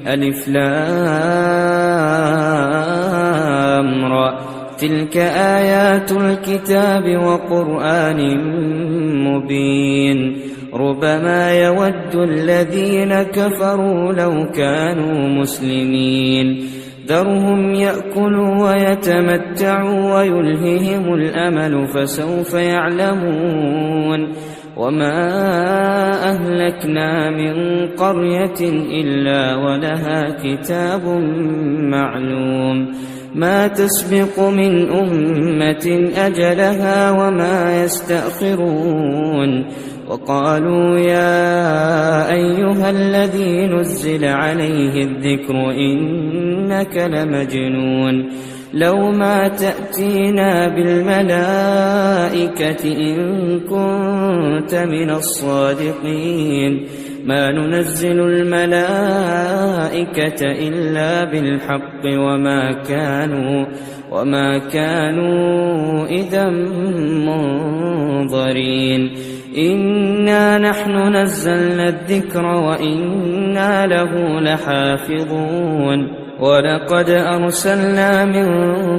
ألف لام را تلك آيات الكتاب وقرآن مبين ربما يود الذين كفروا لو كانوا مسلمين ذرهم يأكلوا ويتمتعوا ويلههم الأمل فسوف يعلمون وما أهلكنا من قرية إلا ولها كتاب معلوم ما تسبق من أمة أجلها وما يستأخرون وقالوا يا أيها الذي نزل عليه الذكر إنك لمجنون لو ما تأتينا بالملائكة إن كنت من الصادقين ما ننزل الملائكة إلا بالحق وما كانوا إذا منظرين إنا نحن نزلنا الذكر وإنا له لحافظون ولقد أرسلنا من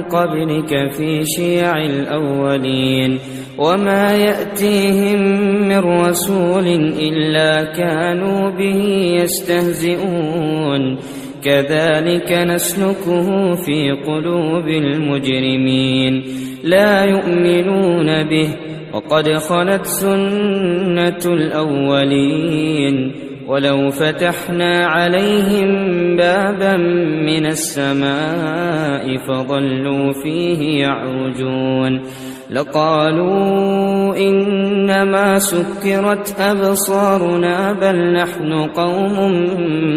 قبلك في شيع الأولين وما يأتيهم من رسول إلا كانوا به يستهزئون كذلك نسلكه في قلوب المجرمين لا يؤمنون به وقد خلت سنة الأولين ولو فتحنا عليهم بابا من السماء فظلوا فيه يعرجون لقالوا إنما سكرت أبصارنا بل نحن قوم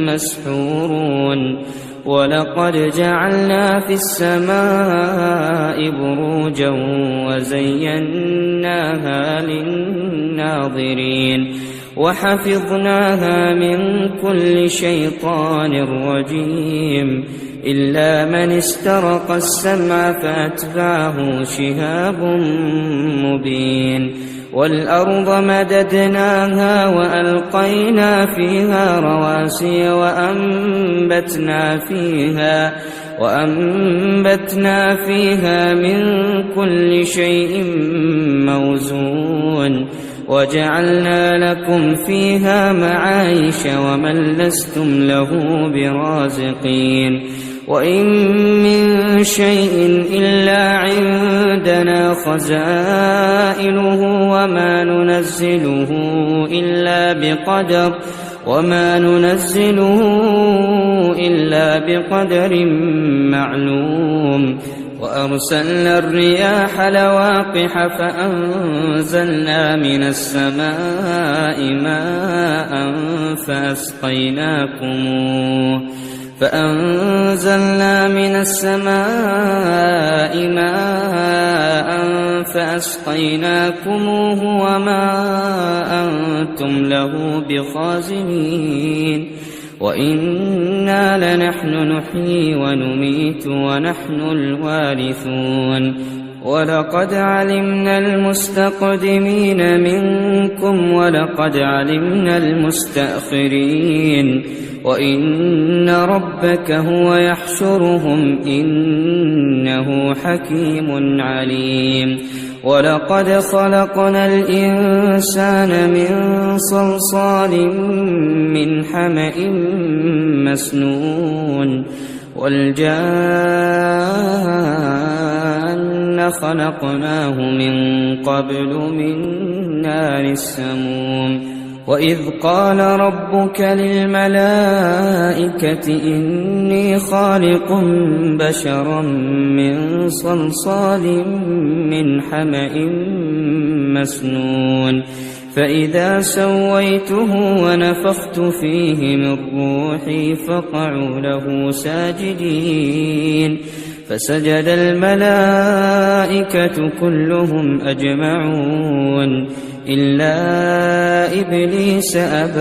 مسحورون ولقد جعلنا في السماء بروجا وزيناها للناظرين وحفظناها من كل شيطان رجيم إلا من استرق السمع فأتبعه شهاب مبين والأرض مددناها وألقينا فيها رواسي وأنبتنا فيها من كل شيء موزون وجعلنا لكم فيها معايش ومن لستم له برازقين وإن من شيء إلا عندنا خزائنه وما ننزله إلا بقدر معلوم وأرسلنا الرياح لواقح فأنزلنا من السماء ماء فأسقيناكموه وما أنتم له بخازنين وإنا لنحن نحيي ونميت ونحن الوارثون ولقد علمنا المستقدمين منكم ولقد علمنا المستأخرين وإن ربك هو يحشرهم إنه حكيم عليم ولقد خلقنا الإنسان من صلصال من حمأ مسنون والجان خلقناه من قبل من نار السموم وإذ قال ربك للملائكة إني خالق بشرا من صلصال من حمأ مسنون فإذا سويته ونفخت فيه من روحي فقعوا له ساجدين فسجد الملائكة كلهم أجمعون إلا إبليس أبى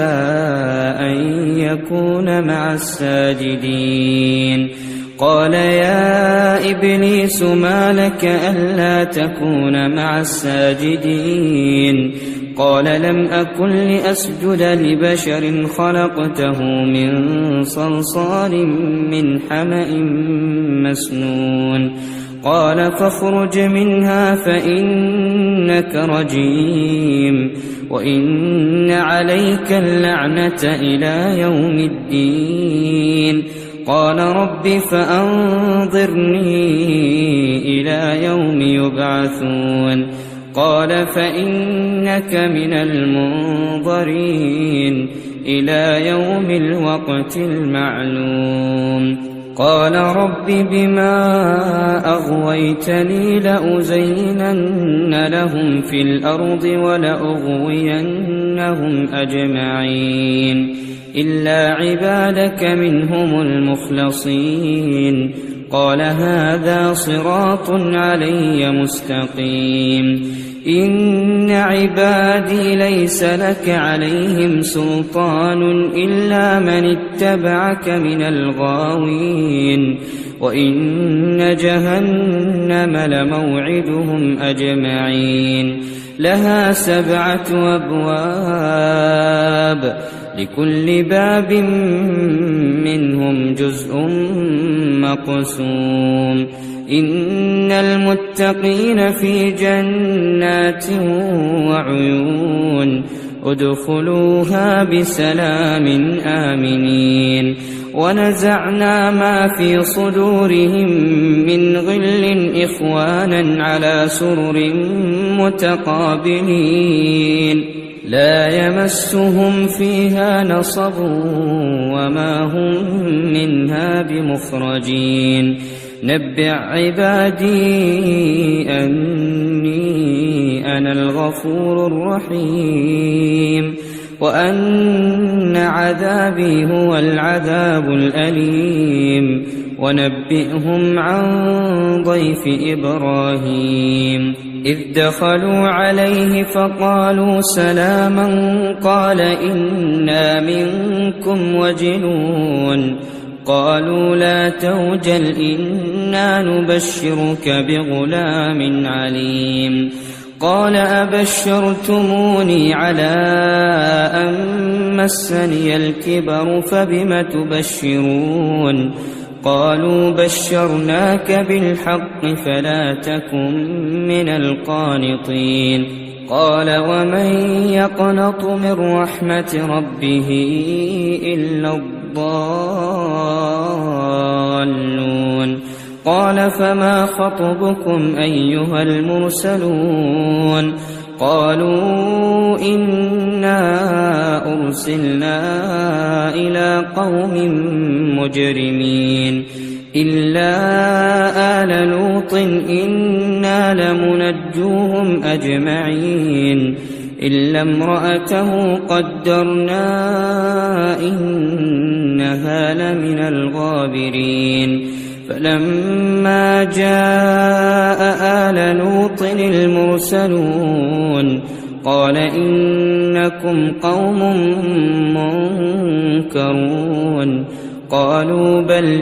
أن يكون مع الساجدين قال يا إبليس ما لك ألا تكون مع الساجدين قال لم أكن لأسجد لبشر خلقته من صلصال من حمأ مسنون قال فاخرج منها فإنك رجيم وإن عليك اللعنة إلى يوم الدين قال رب فأنظرني إلى يوم يبعثون قال فإنك من المنظرين إلى يوم الوقت المعلوم قال رب بما أغويتني لأزينن لهم في الأرض ولأغوينهم أجمعين إلا عبادك منهم المخلصين قال هذا صراط علي مستقيم إن عبادي ليس لك عليهم سلطان إلا من اتبعك من الغاوين وإن جهنم لموعدهم أجمعين لها 7 أبواب لكل باب منهم جزء مقسوم إن المتقين في جنات وعيون ادخلوها بسلام آمنين ونزعنا ما في صدورهم من غل إخوانا على سرر متقابلين لا يمسهم فيها نصب وما هم منها بمخرجين نبئ عبادي أني أنا الغفور الرحيم وأن عذابي هو العذاب الأليم ونبئهم عن ضيف إبراهيم إذ دخلوا عليه فقالوا سلاما قال إنا منكم وجلون قالوا لا توجل إنا نبشرك بغلام عليم قال أبشرتموني على أن مسني الكبر فبم تبشرون قالوا بشرناك بالحق فلا تكن من القانطين قال ومن يقنط من رحمة ربه إلا الضالون قال فما خطبكم أيها المرسلون قالوا إنا أرسلنا إلى قوم مجرمين إلا آل لوط إنا لمنجوهم أجمعين إلا امرأته قدرنا إنها لمن الغابرين فلما جاء آل لوط المرسلون قال إنكم قوم منكرون قالوا بل